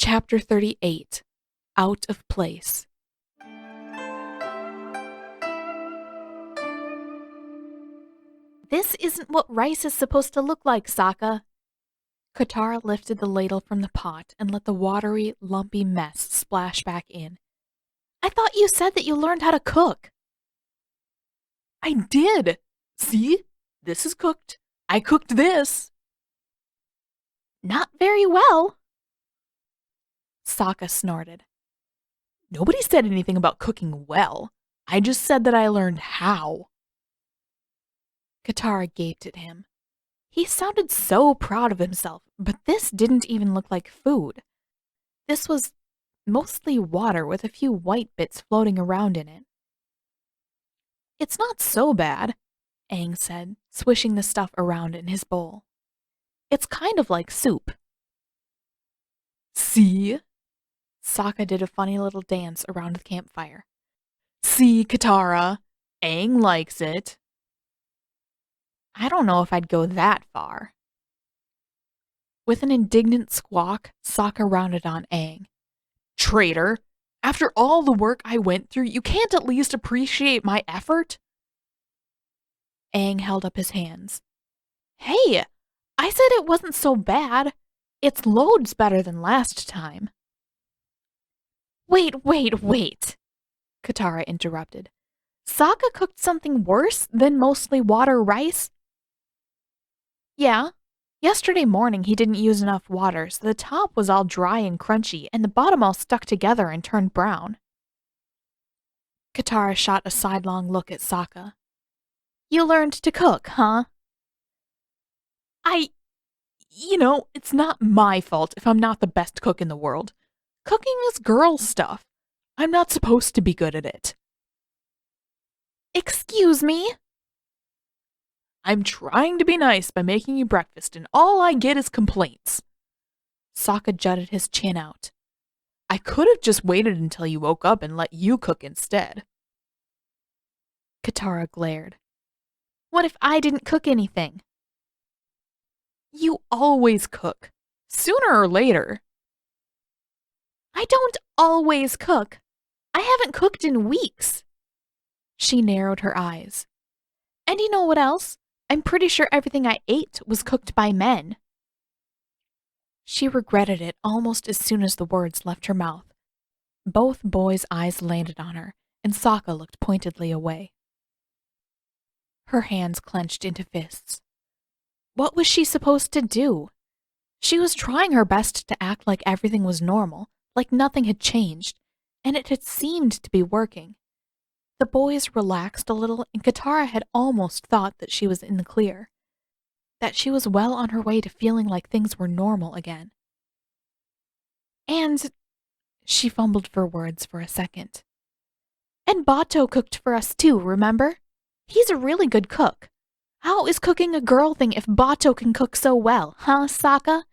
Chapter 38, Out of Place. This isn't what rice is supposed to look like, Sokka. Katara lifted the ladle from the pot and let the watery, lumpy mess splash back in. I thought you said that you learned how to cook. I did. See? This is cooked. I cooked this. Not very well. Sokka snorted. Nobody said anything about cooking well. I just said that I learned how. Katara gaped at him. He sounded so proud of himself, but this didn't even look like food. This was mostly water with a few white bits floating around in it. It's not so bad, Aang said, swishing the stuff around in his bowl. It's kind of like soup. See? Sokka did a funny little dance around the campfire. See, Katara, Aang likes it. I don't know if I'd go that far. With an indignant squawk, Sokka rounded on Aang. Traitor! After all the work I went through, you can't at least appreciate my effort? Aang held up his hands. Hey, I said it wasn't so bad. It's loads better than last time. Wait. Katara interrupted. Sokka cooked something worse than mostly water rice? Yeah. Yesterday morning he didn't use enough water, so the top was all dry and crunchy, and the bottom all stuck together and turned brown. Katara shot a sidelong look at Sokka. You learned to cook, huh? It's not my fault if I'm not the best cook in the world. Cooking is girl stuff. I'm not supposed to be good at it. Excuse me? I'm trying to be nice by making you breakfast, and all I get is complaints. Sokka jutted his chin out. I could have just waited until you woke up and let you cook instead. Katara glared. What if I didn't cook anything? You always cook. Sooner or later. I don't always cook. I haven't cooked in weeks. She narrowed her eyes. And you know what else? I'm pretty sure everything I ate was cooked by men. She regretted it almost as soon as the words left her mouth. Both boys' eyes landed on her, and Sokka looked pointedly away. Her hands clenched into fists. What was she supposed to do? She was trying her best to act like everything was normal, like nothing had changed, and it had seemed to be working. The boys relaxed a little, and Katara had almost thought that she was in the clear, that she was well on her way to feeling like things were normal again. And she fumbled for words for a second. And Bato cooked for us too, remember? He's a really good cook. How is cooking a girl thing if Bato can cook so well, huh, Sokka?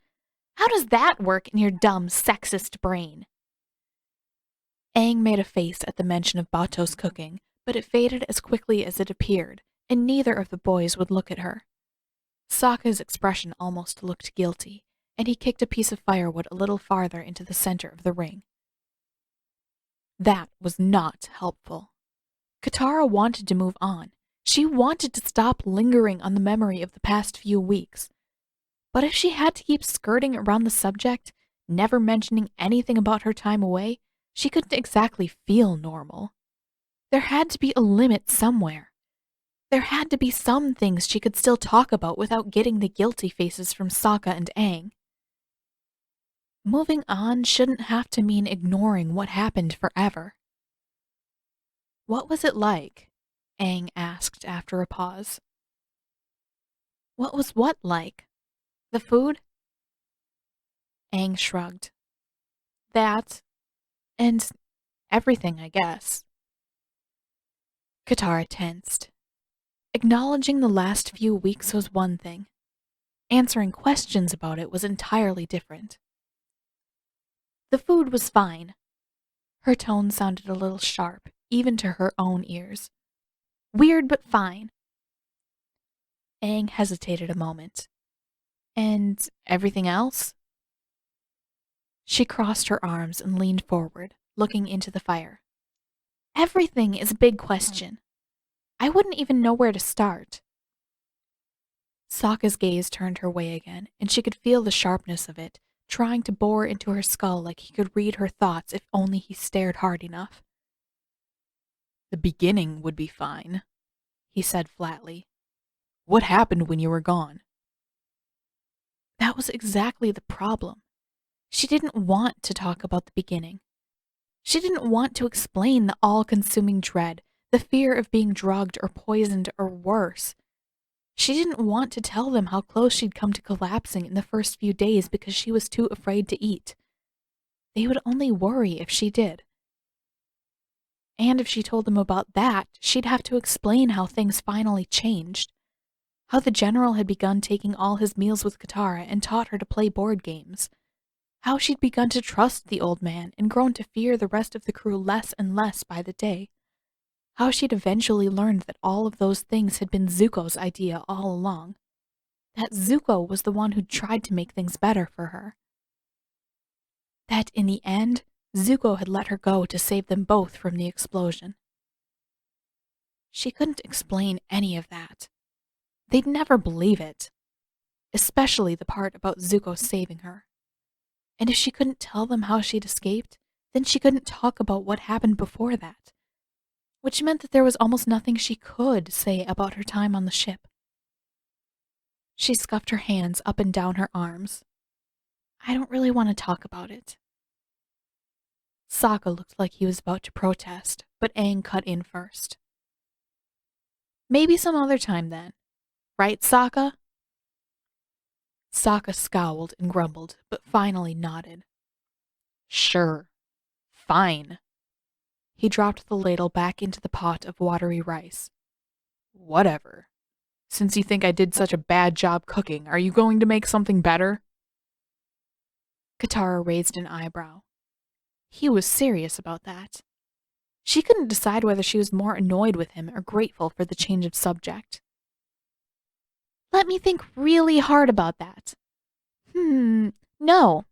How does that work in your dumb, sexist brain? Aang made a face at the mention of Bato's cooking, but it faded as quickly as it appeared, and neither of the boys would look at her. Sokka's expression almost looked guilty, and he kicked a piece of firewood a little farther into the center of the ring. That was not helpful. Katara wanted to move on. She wanted to stop lingering on the memory of the past few weeks. But if she had to keep skirting around the subject, never mentioning anything about her time away, she couldn't exactly feel normal. There had to be a limit somewhere. There had to be some things she could still talk about without getting the guilty faces from Sokka and Aang. Moving on shouldn't have to mean ignoring what happened forever. What was it like? Aang asked after a pause. What was what like? The food? Aang shrugged. That, and everything, I guess. Katara tensed. Acknowledging the last few weeks was one thing. Answering questions about it was entirely different. The food was fine. Her tone sounded a little sharp, even to her own ears. Weird but fine. Aang hesitated a moment. And everything else? She crossed her arms and leaned forward, looking into the fire. Everything is a big question. I wouldn't even know where to start. Sokka's gaze turned her way again, and she could feel the sharpness of it, trying to bore into her skull like he could read her thoughts if only he stared hard enough. The beginning would be fine, he said flatly. What happened when you were gone? That was exactly the problem. She didn't want to talk about the beginning. She didn't want to explain the all-consuming dread, the fear of being drugged or poisoned or worse. She didn't want to tell them how close she'd come to collapsing in the first few days because she was too afraid to eat. They would only worry if she did. And if she told them about that, she'd have to explain how things finally changed. How the general had begun taking all his meals with Katara and taught her to play board games. How she'd begun to trust the old man and grown to fear the rest of the crew less and less by the day. How she'd eventually learned that all of those things had been Zuko's idea all along. That Zuko was the one who'd tried to make things better for her. That in the end, Zuko had let her go to save them both from the explosion. She couldn't explain any of that. They'd never believe it, especially the part about Zuko saving her. And if she couldn't tell them how she'd escaped, then she couldn't talk about what happened before that, which meant that there was almost nothing she could say about her time on the ship. She scuffed her hands up and down her arms. I don't really want to talk about it. Sokka looked like he was about to protest, but Aang cut in first. Maybe some other time then. Right, Sokka? Sokka scowled and grumbled, but finally nodded. Sure. Fine. He dropped the ladle back into the pot of watery rice. Whatever. Since you think I did such a bad job cooking, are you going to make something better? Katara raised an eyebrow. He was serious about that. She couldn't decide whether she was more annoyed with him or grateful for the change of subject. Let me think really hard about that. No.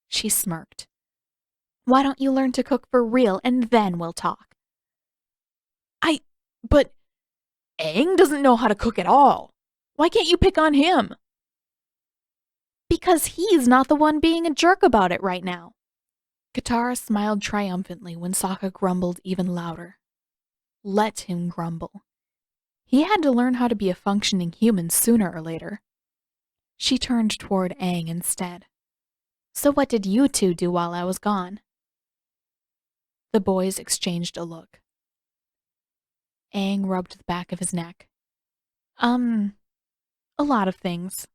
She smirked. Why don't you learn to cook for real and then we'll talk? But Aang doesn't know how to cook at all. Why can't you pick on him? Because he's not the one being a jerk about it right now. Katara smiled triumphantly when Sokka grumbled even louder. Let him grumble. He had to learn how to be a functioning human sooner or later. She turned toward Aang instead. So what did you two do while I was gone? The boys exchanged a look. Aang rubbed the back of his neck. A lot of things.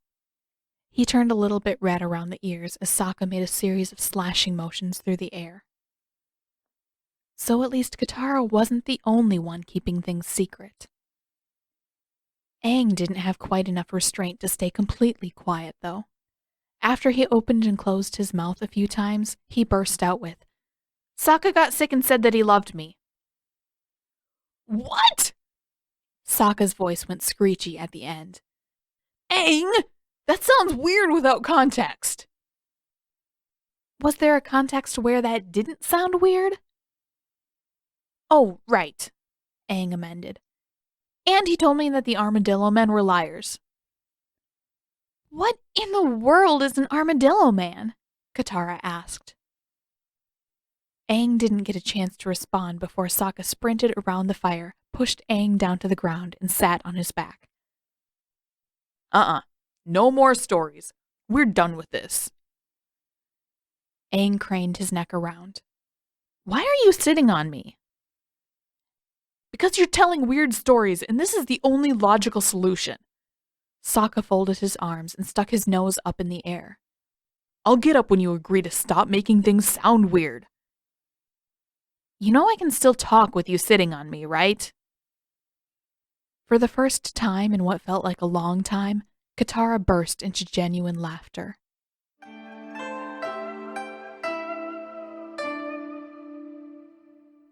He turned a little bit red around the ears as Sokka made a series of slashing motions through the air. So at least Katara wasn't the only one keeping things secret. Aang didn't have quite enough restraint to stay completely quiet, though. After he opened and closed his mouth a few times, he burst out with, Sokka got sick and said that he loved me. What? Sokka's voice went screechy at the end. Aang! That sounds weird without context. Was there a context where that didn't sound weird? Oh, right, Aang amended. And he told me that the armadillo men were liars. What in the world is an armadillo man? Katara asked. Aang didn't get a chance to respond before Sokka sprinted around the fire, pushed Aang down to the ground, and sat on his back. No more stories. We're done with this. Aang craned his neck around. Why are you sitting on me? Because you're telling weird stories, and this is the only logical solution. Sokka folded his arms and stuck his nose up in the air. I'll get up when you agree to stop making things sound weird. You know I can still talk with you sitting on me, right? For the first time in what felt like a long time, Katara burst into genuine laughter.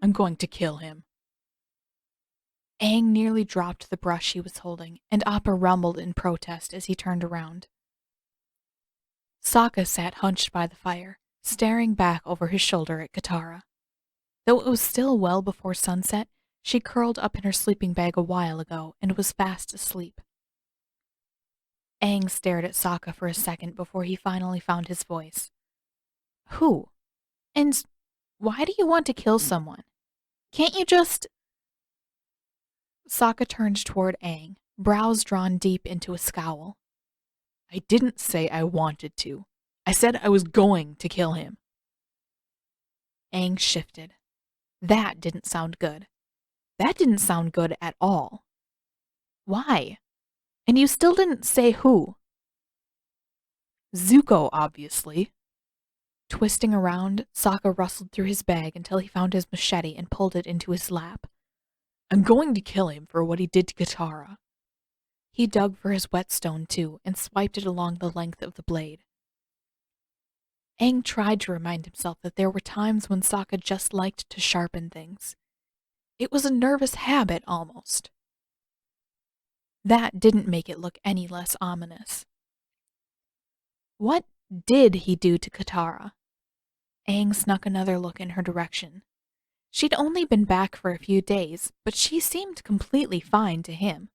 I'm going to kill him. Aang nearly dropped the brush he was holding, and Appa rumbled in protest as he turned around. Sokka sat hunched by the fire, staring back over his shoulder at Katara. Though it was still well before sunset, she curled up in her sleeping bag a while ago and was fast asleep. Aang stared at Sokka for a second before he finally found his voice. Who? And why do you want to kill someone? Can't you just... Sokka turned toward Aang, brows drawn deep into a scowl. I didn't say I wanted to. I said I was going to kill him. Aang shifted. That didn't sound good. That didn't sound good at all. Why? And you still didn't say who. Zuko, obviously. Twisting around, Sokka rustled through his bag until he found his machete and pulled it into his lap. I'm going to kill him for what he did to Katara. He dug for his whetstone, too, and swiped it along the length of the blade. Aang tried to remind himself that there were times when Sokka just liked to sharpen things. It was a nervous habit, almost. That didn't make it look any less ominous. What did he do to Katara? Aang snuck another look in her direction. She'd only been back for a few days, but she seemed completely fine to him.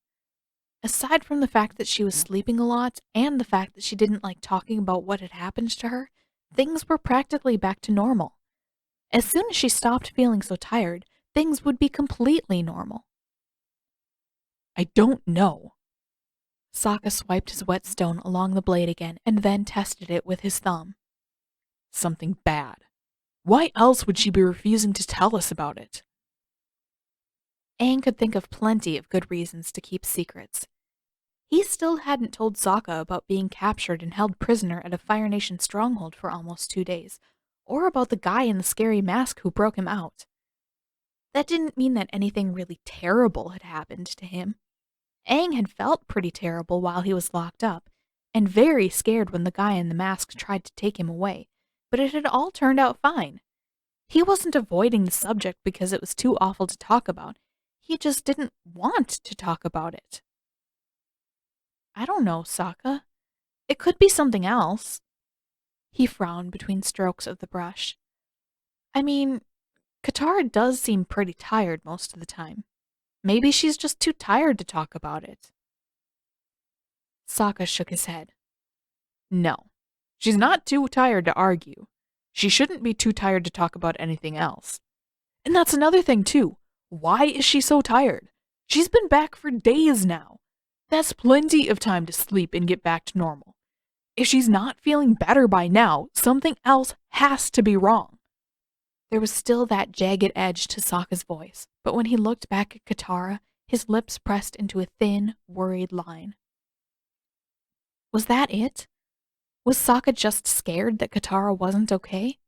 Aside from the fact that she was sleeping a lot, and the fact that she didn't like talking about what had happened to her, things were practically back to normal. As soon as she stopped feeling so tired, things would be completely normal. I don't know. Sokka swiped his whetstone along the blade again and then tested it with his thumb. Something bad. Why else would she be refusing to tell us about it? Aang could think of plenty of good reasons to keep secrets. He still hadn't told Sokka about being captured and held prisoner at a Fire Nation stronghold for almost 2 days, or about the guy in the scary mask who broke him out. That didn't mean that anything really terrible had happened to him. Aang had felt pretty terrible while he was locked up, and very scared when the guy in the mask tried to take him away, but it had all turned out fine. He wasn't avoiding the subject because it was too awful to talk about. He just didn't want to talk about it. I don't know, Sokka. It could be something else. He frowned between strokes of the brush. I mean, Katara does seem pretty tired most of the time. Maybe she's just too tired to talk about it. Sokka shook his head. No, she's not too tired to argue. She shouldn't be too tired to talk about anything else. And that's another thing, too. Why is she so tired? She's been back for days now. That's plenty of time to sleep and get back to normal. If she's not feeling better by now, something else has to be wrong. There was still that jagged edge to Sokka's voice, but when he looked back at Katara, his lips pressed into a thin, worried line. Was that it? Was Sokka just scared that Katara wasn't okay?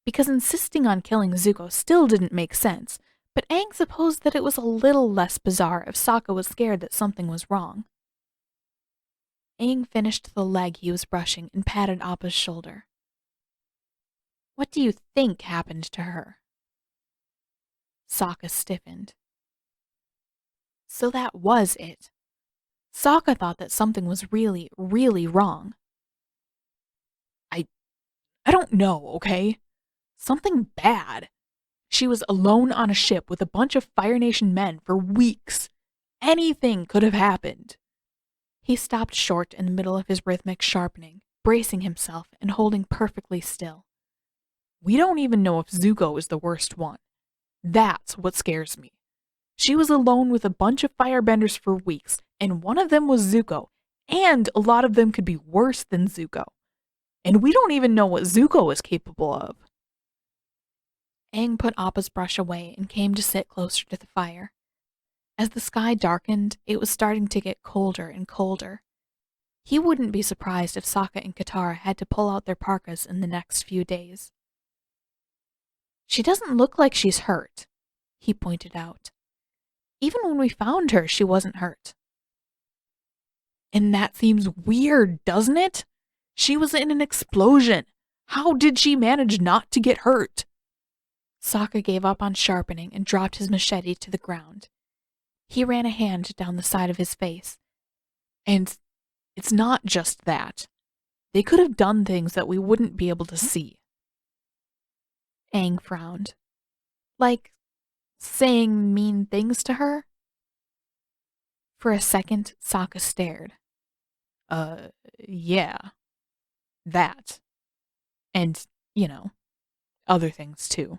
Because insisting on killing Zuko still didn't make sense, but Aang supposed that it was a little less bizarre if Sokka was scared that something was wrong. Aang finished the leg he was brushing and patted Appa's shoulder. What do you think happened to her? Sokka stiffened. So that was it. Sokka thought that something was really, really wrong. I don't know, okay? Something bad. She was alone on a ship with a bunch of Fire Nation men for weeks. Anything could have happened. He stopped short in the middle of his rhythmic sharpening, bracing himself and holding perfectly still. We don't even know if Zuko is the worst one. That's what scares me. She was alone with a bunch of firebenders for weeks, and one of them was Zuko, and a lot of them could be worse than Zuko. And we don't even know what Zuko is capable of. Aang put Appa's brush away and came to sit closer to the fire. As the sky darkened, it was starting to get colder and colder. He wouldn't be surprised if Sokka and Katara had to pull out their parkas in the next few days. She doesn't look like she's hurt, he pointed out. Even when we found her, she wasn't hurt. And that seems weird, doesn't it? She was in an explosion. How did she manage not to get hurt? Sokka gave up on sharpening and dropped his machete to the ground. He ran a hand down the side of his face. And it's not just that. They could have done things that we wouldn't be able to see. Aang frowned. Like, saying mean things to her? For a second, Sokka stared. Yeah. That. And, you know, other things too.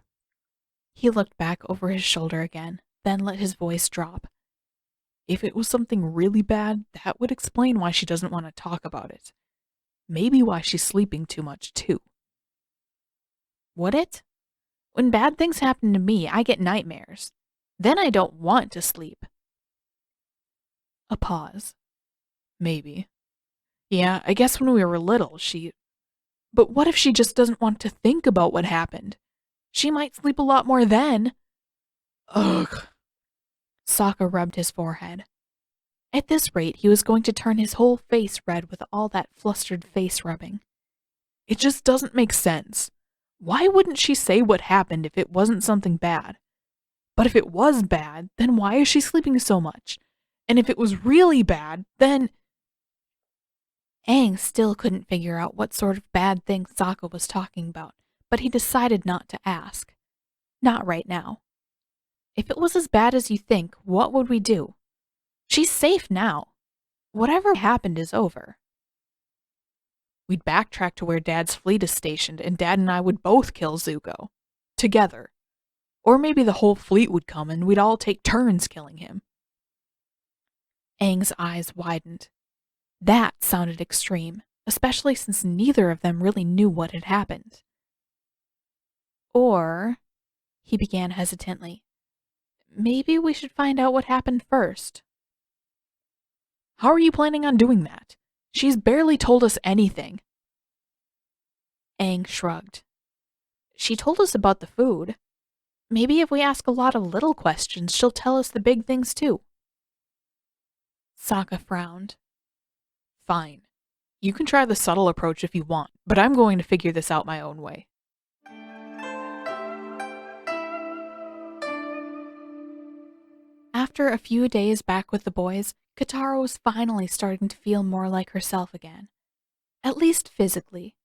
He looked back over his shoulder again, then let his voice drop. If it was something really bad, that would explain why she doesn't want to talk about it. Maybe why she's sleeping too much, too. Would it? When bad things happen to me, I get nightmares. Then I don't want to sleep. A pause. Maybe. Yeah, I guess when we were little, But what if she just doesn't want to think about what happened? She might sleep a lot more then. Ugh. Sokka rubbed his forehead. At this rate, he was going to turn his whole face red with all that flustered face rubbing. It just doesn't make sense. Why wouldn't she say what happened if it wasn't something bad? But if it was bad, then why is she sleeping so much? And if it was really bad, then... Aang still couldn't figure out what sort of bad thing Sokka was talking about, but he decided not to ask. Not right now. If it was as bad as you think, what would we do? She's safe now. Whatever happened is over. We'd backtrack to where Dad's fleet is stationed, and Dad and I would both kill Zuko. Together. Or maybe the whole fleet would come and we'd all take turns killing him. Aang's eyes widened. That sounded extreme, especially since neither of them really knew what had happened. Or, he began hesitantly, maybe we should find out what happened first. How are you planning on doing that? She's barely told us anything. Aang shrugged. She told us about the food. Maybe if we ask a lot of little questions, she'll tell us the big things too. Sokka frowned. Fine. You can try the subtle approach if you want, but I'm going to figure this out my own way. After a few days back with the boys, Katara was finally starting to feel more like herself again. At least physically.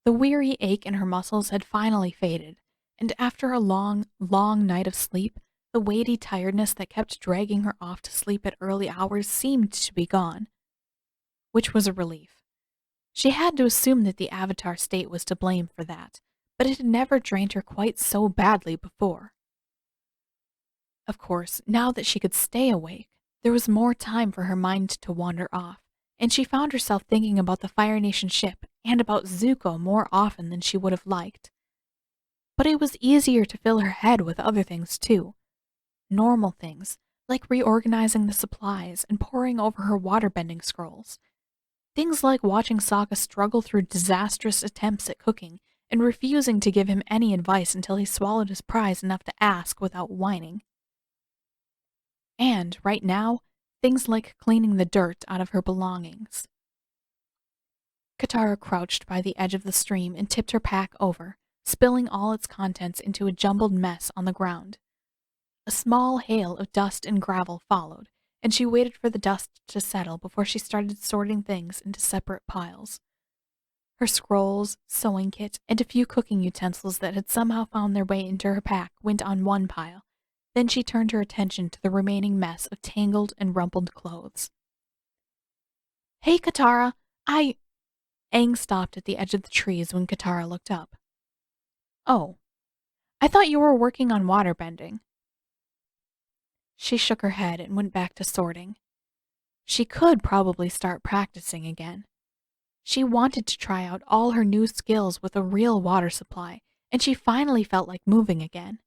The weary ache in her muscles had finally faded, and after a long, long night of sleep, the weighty tiredness that kept dragging her off to sleep at early hours seemed to be gone. Which was a relief. She had to assume that the Avatar state was to blame for that, but it had never drained her quite so badly before. Of course, now that she could stay awake, there was more time for her mind to wander off, and she found herself thinking about the Fire Nation ship and about Zuko more often than she would have liked. But it was easier to fill her head with other things too. Normal things, like reorganizing the supplies and poring over her waterbending scrolls. Things like watching Sokka struggle through disastrous attempts at cooking and refusing to give him any advice until he swallowed his prize enough to ask without whining. And, right now, things like cleaning the dirt out of her belongings. Katara crouched by the edge of the stream and tipped her pack over, spilling all its contents into a jumbled mess on the ground. A small hail of dust and gravel followed, and she waited for the dust to settle before she started sorting things into separate piles. Her scrolls, sewing kit, and a few cooking utensils that had somehow found their way into her pack went on one pile. Then she turned her attention to the remaining mess of tangled and rumpled clothes. Hey, Katara, Aang stopped at the edge of the trees when Katara looked up. Oh, I thought you were working on waterbending. She shook her head and went back to sorting. She could probably start practicing again. She wanted to try out all her new skills with a real water supply, and she finally felt like moving again.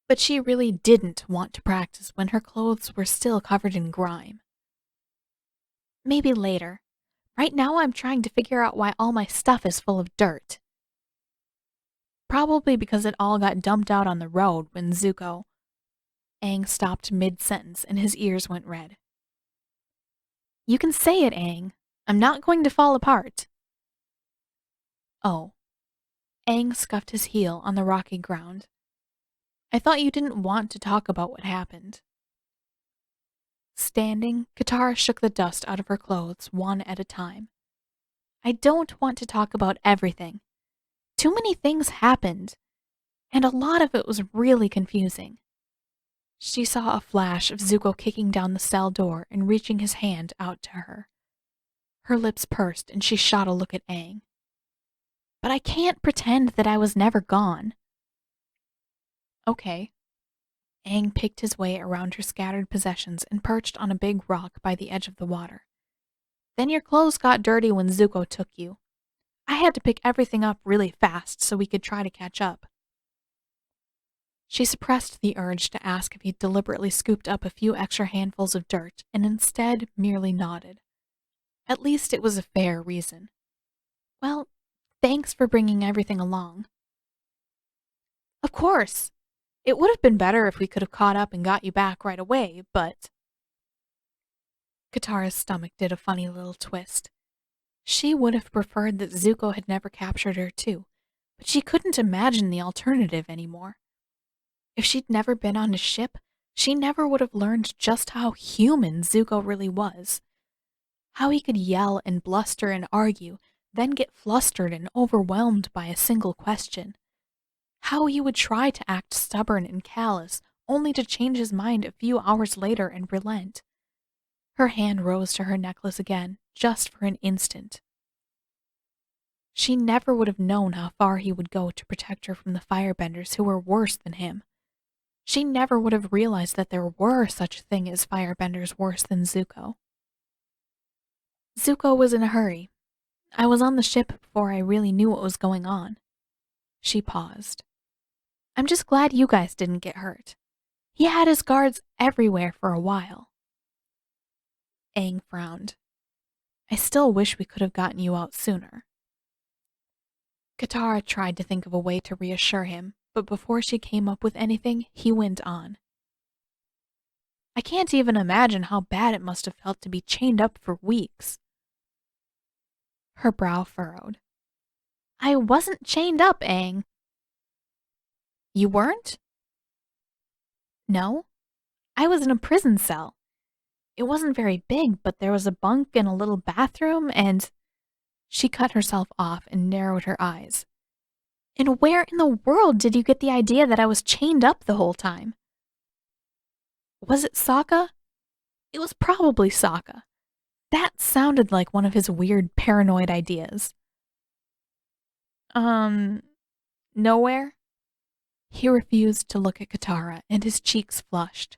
But she really didn't want to practice when her clothes were still covered in grime. Maybe later. Right now I'm trying to figure out why all my stuff is full of dirt. Probably because it all got dumped out on the road when Zuko... Aang stopped mid-sentence and his ears went red. You can say it, Aang. I'm not going to fall apart. Oh. Aang scuffed his heel on the rocky ground. I thought you didn't want to talk about what happened. Standing, Katara shook the dust out of her clothes one at a time. I don't want to talk about everything. Too many things happened. and a lot of it was really confusing. She saw a flash of Zuko kicking down the cell door and reaching his hand out to her. Her lips pursed and she shot a look at Aang. But I can't pretend that I was never gone. Okay. Aang picked his way around her scattered possessions and perched on a big rock by the edge of the water. Then your clothes got dirty when Zuko took you. I had to pick everything up really fast so we could try to catch up. She suppressed the urge to ask if he'd deliberately scooped up a few extra handfuls of dirt and instead merely nodded. At least it was a fair reason. Well, thanks for bringing everything along. Of course. It would have been better if we could have caught up and got you back right away, but... Katara's stomach did a funny little twist. She would have preferred that Zuko had never captured her too, but she couldn't imagine the alternative anymore. If she'd never been on a ship, she never would have learned just how human Zuko really was. How he could yell and bluster and argue, then get flustered and overwhelmed by a single question. How he would try to act stubborn and callous, only to change his mind a few hours later and relent. Her hand rose to her necklace again, just for an instant. She never would have known how far he would go to protect her from the firebenders who were worse than him. She never would have realized that there were such a thing as firebenders worse than Zuko. Zuko was in a hurry. I was on the ship before I really knew what was going on. She paused. I'm just glad you guys didn't get hurt. He had his guards everywhere for a while. Aang frowned. I still wish we could have gotten you out sooner. Katara tried to think of a way to reassure him, but before she came up with anything, he went on. I can't even imagine how bad it must have felt to be chained up for weeks. Her brow furrowed. I wasn't chained up, Aang. You weren't? No. I was in a prison cell. It wasn't very big, but there was a bunk and a little bathroom, and... She cut herself off and narrowed her eyes. And where in the world did you get the idea that I was chained up the whole time? Was it Sokka? It was probably Sokka. That sounded like one of his weird paranoid ideas. Nowhere? He refused to look at Katara, and his cheeks flushed.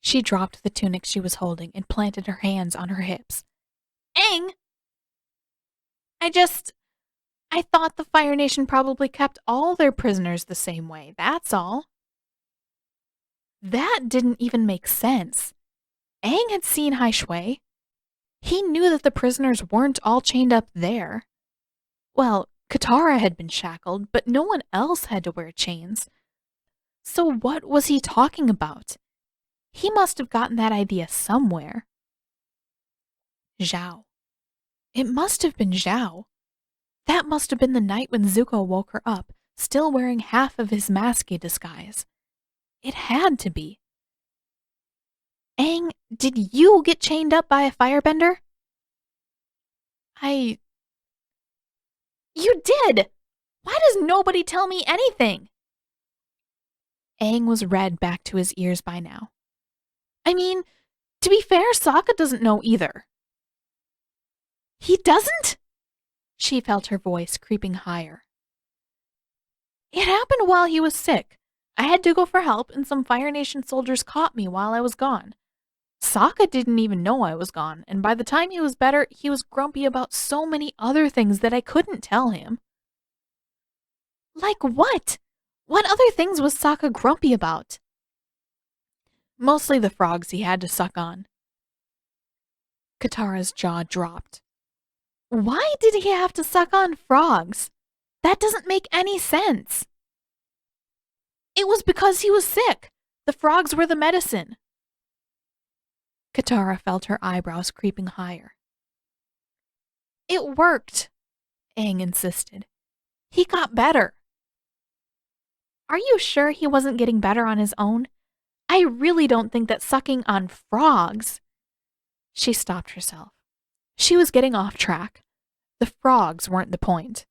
She dropped the tunic she was holding and planted her hands on her hips. Aang! I thought the Fire Nation probably kept all their prisoners the same way, that's all. That didn't even make sense. Aang had seen Hai Shui. He knew that the prisoners weren't all chained up there. Well, Katara had been shackled, but no one else had to wear chains. So what was he talking about? He must have gotten that idea somewhere. Zhao. It must have been Zhao. That must have been the night when Zuko woke her up, still wearing half of his masky disguise. It had to be. Aang, did you get chained up by a firebender? You did! Why does nobody tell me anything? Aang was red back to his ears by now. I mean, to be fair, Sokka doesn't know either. He doesn't? She felt her voice creeping higher. It happened while he was sick. I had to go for help, and some Fire Nation soldiers caught me while I was gone. Sokka didn't even know I was gone, and by the time he was better, he was grumpy about so many other things that I couldn't tell him. Like what? What other things was Sokka grumpy about? Mostly the frogs he had to suck on. Katara's jaw dropped. Why did he have to suck on frogs? That doesn't make any sense. It was because he was sick. The frogs were the medicine. Katara felt her eyebrows creeping higher. It worked, Aang insisted. He got better. Are you sure he wasn't getting better on his own? I really don't think that sucking on frogs... She stopped herself. She was getting off track. The frogs weren't the point.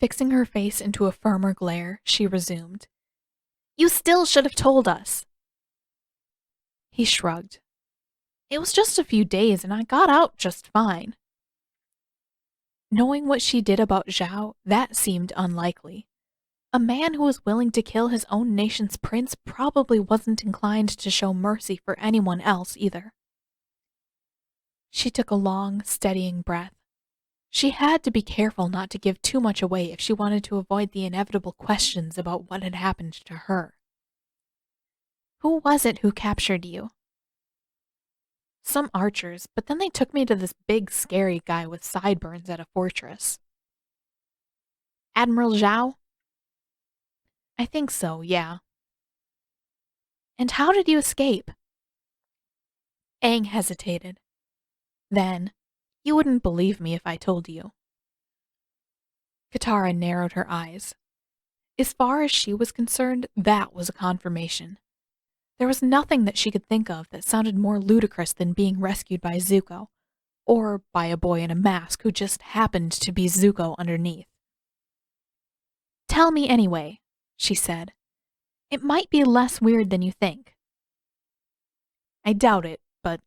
Fixing her face into a firmer glare, she resumed. You still should have told us. He shrugged. It was just a few days and I got out just fine. Knowing what she did about Zhao, that seemed unlikely. A man who was willing to kill his own nation's prince probably wasn't inclined to show mercy for anyone else either. She took a long, steadying breath. She had to be careful not to give too much away if she wanted to avoid the inevitable questions about what had happened to her. Who was it who captured you? Some archers, but then they took me to this big, scary guy with sideburns at a fortress. Admiral Zhao? I think so, yeah. And how did you escape? Aang hesitated. Then, you wouldn't believe me if I told you. Katara narrowed her eyes. As far as she was concerned, that was a confirmation. There was nothing that she could think of that sounded more ludicrous than being rescued by Zuko, or by a boy in a mask who just happened to be Zuko underneath. Tell me anyway, she said. It might be less weird than you think. I doubt it, but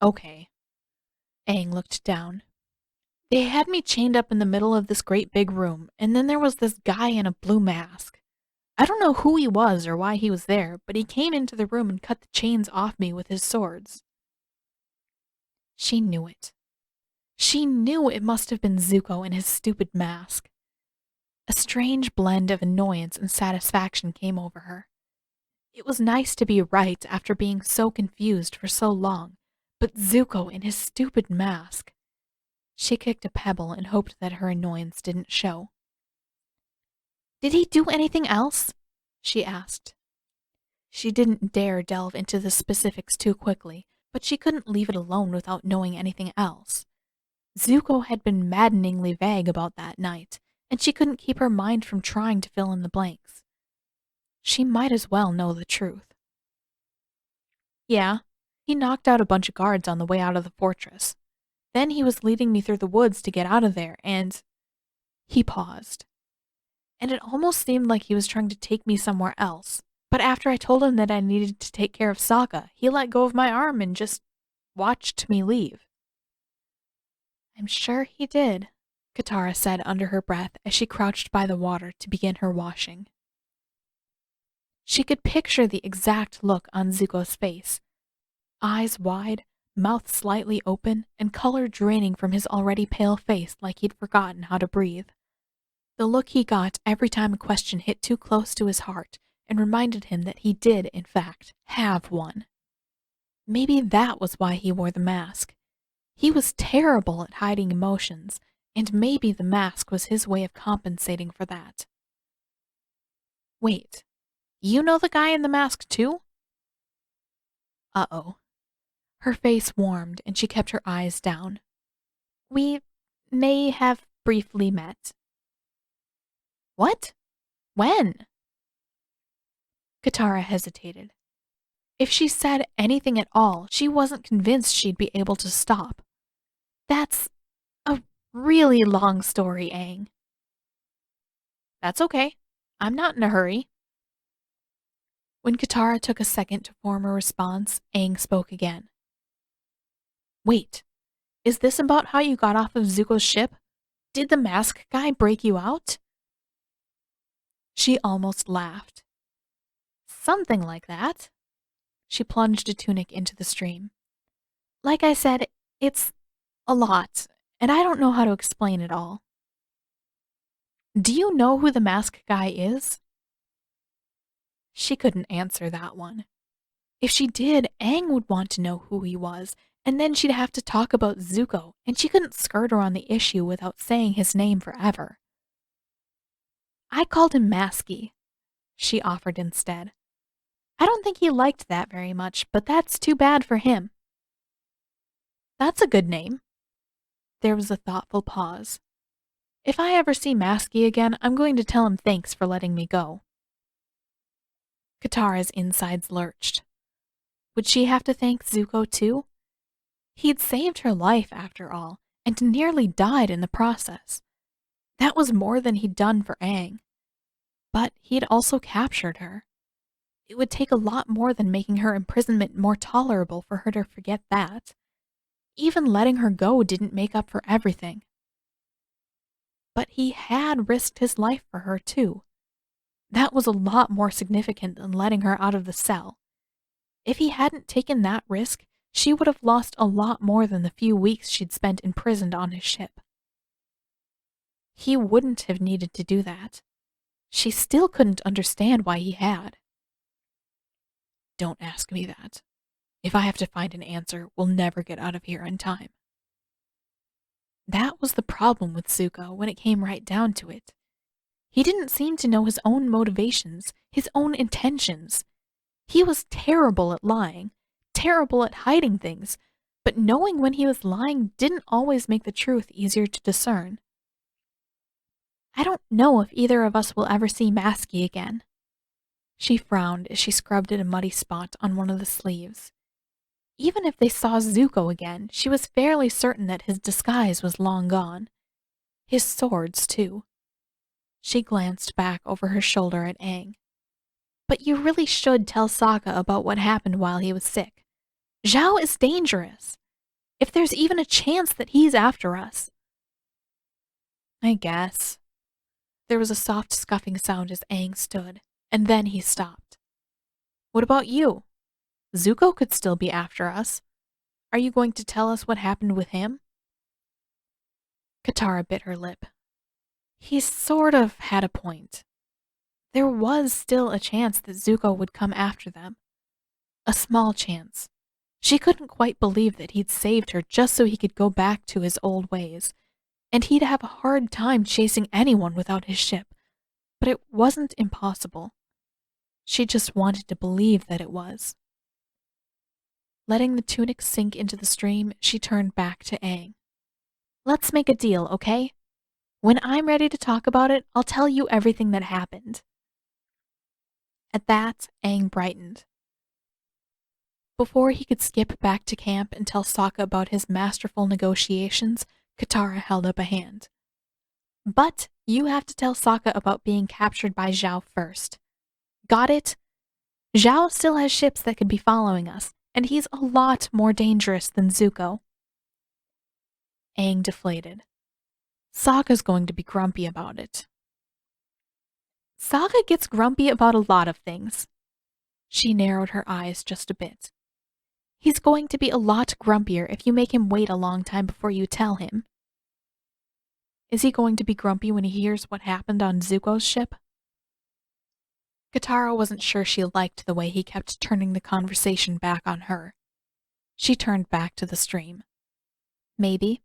okay. Aang looked down. They had me chained up in the middle of this great big room, and then there was this guy in a blue mask. I don't know who he was or why he was there, but he came into the room and cut the chains off me with his swords. She knew it. She knew it must have been Zuko in his stupid mask. A strange blend of annoyance and satisfaction came over her. It was nice to be right after being so confused for so long, but Zuko in his stupid mask. She kicked a pebble and hoped that her annoyance didn't show. Did he do anything else? She asked. She didn't dare delve into the specifics too quickly, but she couldn't leave it alone without knowing anything else. Zuko had been maddeningly vague about that night, and she couldn't keep her mind from trying to fill in the blanks. She might as well know the truth. Yeah, he knocked out a bunch of guards on the way out of the fortress. Then he was leading me through the woods to get out of there, and... He paused. And it almost seemed like he was trying to take me somewhere else. But after I told him that I needed to take care of Sokka, he let go of my arm and just watched me leave. I'm sure he did, Katara said under her breath as she crouched by the water to begin her washing. She could picture the exact look on Zuko's face. Eyes wide, mouth slightly open, and color draining from his already pale face like he'd forgotten how to breathe. The look he got every time a question hit too close to his heart and reminded him that he did, in fact, have one. Maybe that was why he wore the mask. He was terrible at hiding emotions, and maybe the mask was his way of compensating for that. Wait, you know the guy in the mask too? Uh-oh. Her face warmed and she kept her eyes down. We may have briefly met. What? When? Katara hesitated. If she said anything at all, she wasn't convinced she'd be able to stop. That's a really long story, Aang. That's okay. I'm not in a hurry. When Katara took a second to form a response, Aang spoke again. Wait, is this about how you got off of Zuko's ship? Did the mask guy break you out? She almost laughed. Something like that. She plunged a tunic into the stream. Like I said, it's a lot, and I don't know how to explain it all. Do you know who the mask guy is? She couldn't answer that one. If she did, Aang would want to know who he was, and then she'd have to talk about Zuko, and she couldn't skirt around the issue without saying his name forever. I called him Masky, she offered instead. I don't think he liked that very much, but that's too bad for him. That's a good name. There was a thoughtful pause. If I ever see Masky again, I'm going to tell him thanks for letting me go. Katara's insides lurched. Would she have to thank Zuko too? He'd saved her life, after all, and nearly died in the process. That was more than he'd done for Aang. But he'd also captured her. It would take a lot more than making her imprisonment more tolerable for her to forget that. Even letting her go didn't make up for everything. But he had risked his life for her, too. That was a lot more significant than letting her out of the cell. If he hadn't taken that risk, she would have lost a lot more than the few weeks she'd spent imprisoned on his ship. He wouldn't have needed to do that. She still couldn't understand why he had. Don't ask me that. If I have to find an answer, we'll never get out of here in time. That was the problem with Zuko when it came right down to it. He didn't seem to know his own motivations, his own intentions. He was terrible at lying, terrible at hiding things, but knowing when he was lying didn't always make the truth easier to discern. I don't know if either of us will ever see Masky again. She frowned as she scrubbed at a muddy spot on one of the sleeves. Even if they saw Zuko again, she was fairly certain that his disguise was long gone. His swords, too. She glanced back over her shoulder at Aang. But you really should tell Sokka about what happened while he was sick. Zhao is dangerous. If there's even a chance that he's after us. I guess. There was a soft scuffing sound as Aang stood, and then he stopped. What about you? Zuko could still be after us. Are you going to tell us what happened with him? Katara bit her lip. He sort of had a point. There was still a chance that Zuko would come after them. A small chance. She couldn't quite believe that he'd saved her just so he could go back to his old ways, and he'd have a hard time chasing anyone without his ship. But it wasn't impossible. She just wanted to believe that it was. Letting the tunic sink into the stream, she turned back to Aang. Let's make a deal, okay? When I'm ready to talk about it, I'll tell you everything that happened. At that, Aang brightened. Before he could skip back to camp and tell Sokka about his masterful negotiations, Katara held up a hand. But you have to tell Sokka about being captured by Zhao first. Got it? Zhao still has ships that could be following us, and he's a lot more dangerous than Zuko. Aang deflated. Sokka's going to be grumpy about it. Sokka gets grumpy about a lot of things. She narrowed her eyes just a bit. He's going to be a lot grumpier if you make him wait a long time before you tell him. Is he going to be grumpy when he hears what happened on Zuko's ship? Katara wasn't sure she liked the way he kept turning the conversation back on her. She turned back to the stream. Maybe.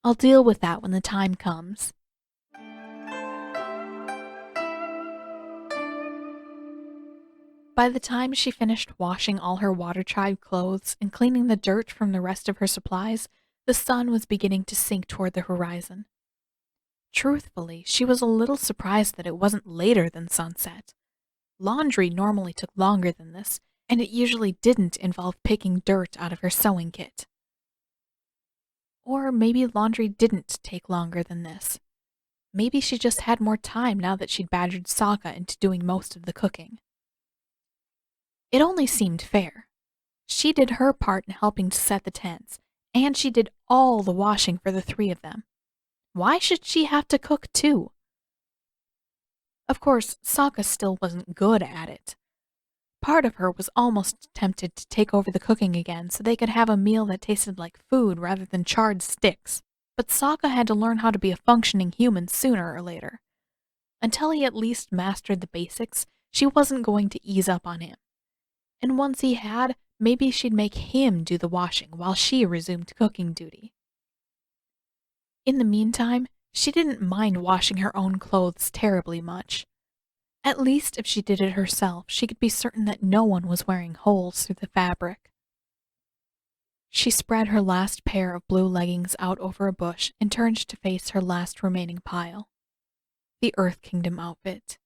I'll deal with that when the time comes. By the time she finished washing all her water-tribe clothes and cleaning the dirt from the rest of her supplies, the sun was beginning to sink toward the horizon. Truthfully, she was a little surprised that it wasn't later than sunset. Laundry normally took longer than this, and it usually didn't involve picking dirt out of her sewing kit. Or maybe laundry didn't take longer than this. Maybe she just had more time now that she'd badgered Sokka into doing most of the cooking. It only seemed fair. She did her part in helping to set the tents, and she did all the washing for the three of them. Why should she have to cook too? Of course, Sokka still wasn't good at it. Part of her was almost tempted to take over the cooking again so they could have a meal that tasted like food rather than charred sticks, but Sokka had to learn how to be a functioning human sooner or later. Until he at least mastered the basics, she wasn't going to ease up on him. And once he had, maybe she'd make him do the washing while she resumed cooking duty. In the meantime, she didn't mind washing her own clothes terribly much. At least if she did it herself, she could be certain that no one was wearing holes through the fabric. She spread her last pair of blue leggings out over a bush and turned to face her last remaining pile. The Earth Kingdom outfit.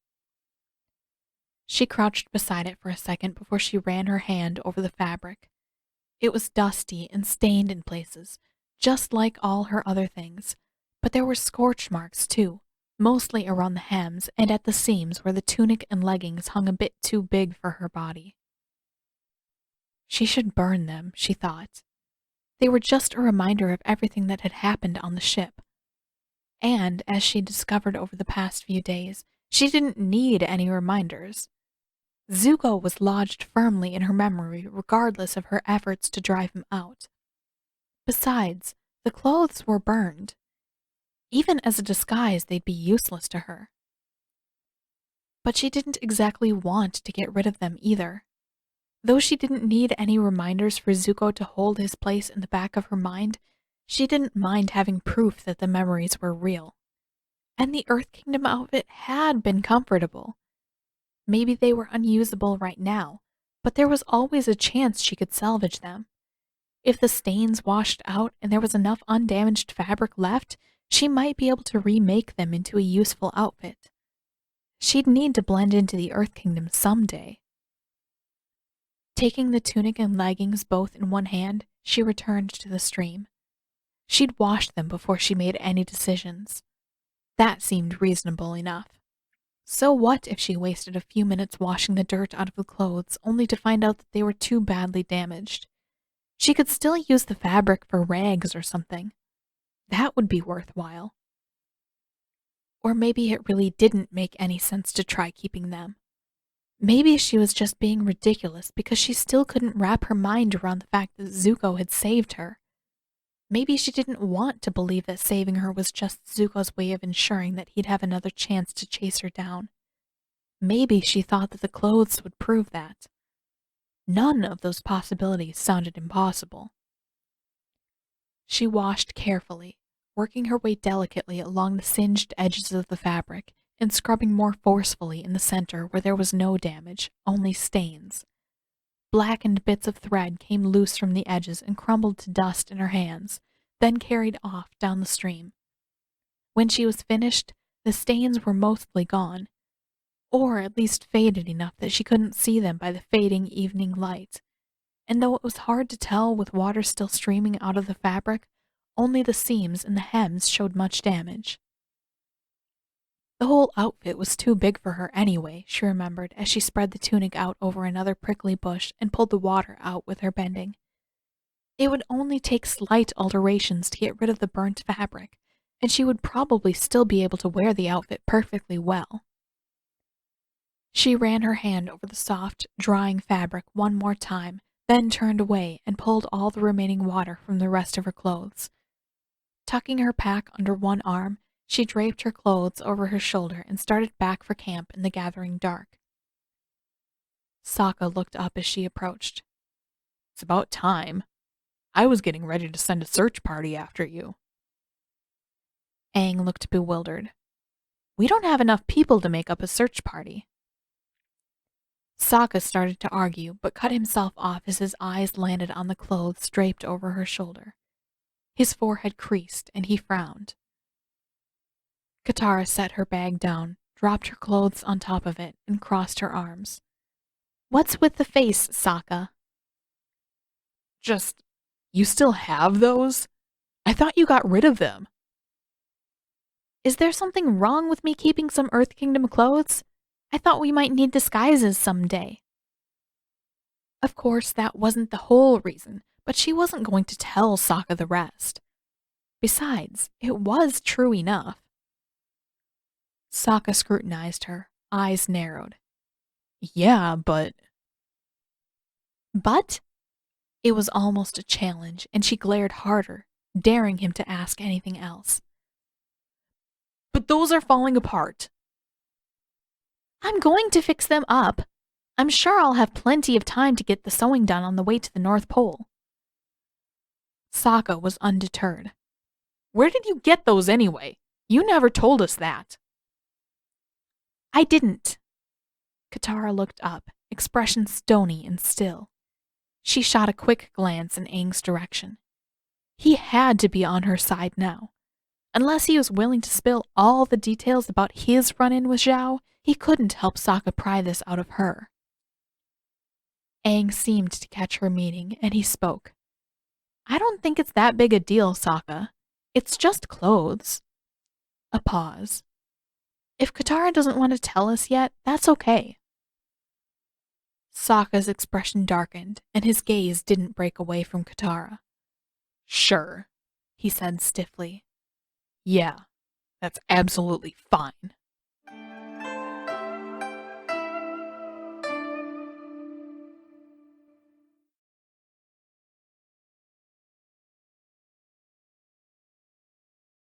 She crouched beside it for a second before she ran her hand over the fabric. It was dusty and stained in places, just like all her other things, But there were scorch marks, too, mostly around the hems and at the seams where the tunic and leggings hung a bit too big for her body. She should burn them, she thought. They were just a reminder of everything that had happened on the ship. And, as she discovered over the past few days, she didn't need any reminders. Zuko was lodged firmly in her memory regardless of her efforts to drive him out. Besides, the clothes were burned. Even as a disguise, they'd be useless to her. But she didn't exactly want to get rid of them either. Though she didn't need any reminders for Zuko to hold his place in the back of her mind, she didn't mind having proof that the memories were real. And the Earth Kingdom outfit had been comfortable. Maybe they were unusable right now, but there was always a chance she could salvage them. If the stains washed out and there was enough undamaged fabric left, she might be able to remake them into a useful outfit. She'd need to blend into the Earth Kingdom someday. Taking the tunic and leggings both in one hand, she returned to the stream. She'd washed them before she made any decisions. That seemed reasonable enough. So what if she wasted a few minutes washing the dirt out of the clothes only to find out that they were too badly damaged? She could still use the fabric for rags or something. That would be worthwhile. Or maybe it really didn't make any sense to try keeping them. Maybe she was just being ridiculous because she still couldn't wrap her mind around the fact that Zuko had saved her. Maybe she didn't want to believe that saving her was just Zuko's way of ensuring that he'd have another chance to chase her down. Maybe she thought that the clothes would prove that. None of those possibilities sounded impossible. She washed carefully, working her way delicately along the singed edges of the fabric and scrubbing more forcefully in the center where there was no damage, only stains. Blackened bits of thread came loose from the edges and crumbled to dust in her hands, then carried off down the stream. When she was finished, the stains were mostly gone, or at least faded enough that she couldn't see them by the fading evening light. And though it was hard to tell with water still streaming out of the fabric, only the seams and the hems showed much damage. The whole outfit was too big for her anyway, she remembered as she spread the tunic out over another prickly bush and pulled the water out with her bending. It would only take slight alterations to get rid of the burnt fabric, and she would probably still be able to wear the outfit perfectly well. She ran her hand over the soft, drying fabric one more time, then turned away and pulled all the remaining water from the rest of her clothes. Tucking her pack under one arm, she draped her clothes over her shoulder and started back for camp in the gathering dark. Sokka looked up as she approached. "It's about time. I was getting ready to send a search party after you." Aang looked bewildered. "We don't have enough people to make up a search party." Sokka started to argue, but cut himself off as his eyes landed on the clothes draped over her shoulder. His forehead creased, and he frowned. Katara set her bag down, dropped her clothes on top of it, and crossed her arms. "What's with the face, Sokka?" You still have those? I thought you got rid of them." "Is there something wrong with me keeping some Earth Kingdom clothes? I thought we might need disguises someday." Of course, that wasn't the whole reason, but she wasn't going to tell Sokka the rest. Besides, it was true enough. Sokka scrutinized her, eyes narrowed. "Yeah, but—" "But?" It was almost a challenge, and she glared harder, daring him to ask anything else. "But those are falling apart." "I'm going to fix them up. I'm sure I'll have plenty of time to get the sewing done on the way to the North Pole." Sokka was undeterred. "Where did you get those anyway? You never told us that." "I didn't." Katara looked up, expression stony and still. She shot a quick glance in Aang's direction. He had to be on her side now. Unless he was willing to spill all the details about his run-in with Zhao, he couldn't help Sokka pry this out of her. Aang seemed to catch her meaning, and he spoke. "I don't think it's that big a deal, Sokka. It's just clothes. A pause. If Katara doesn't want to tell us yet, that's okay. Sokka's expression darkened, and his gaze didn't break away from Katara. Sure, he said stiffly. Yeah, that's absolutely fine.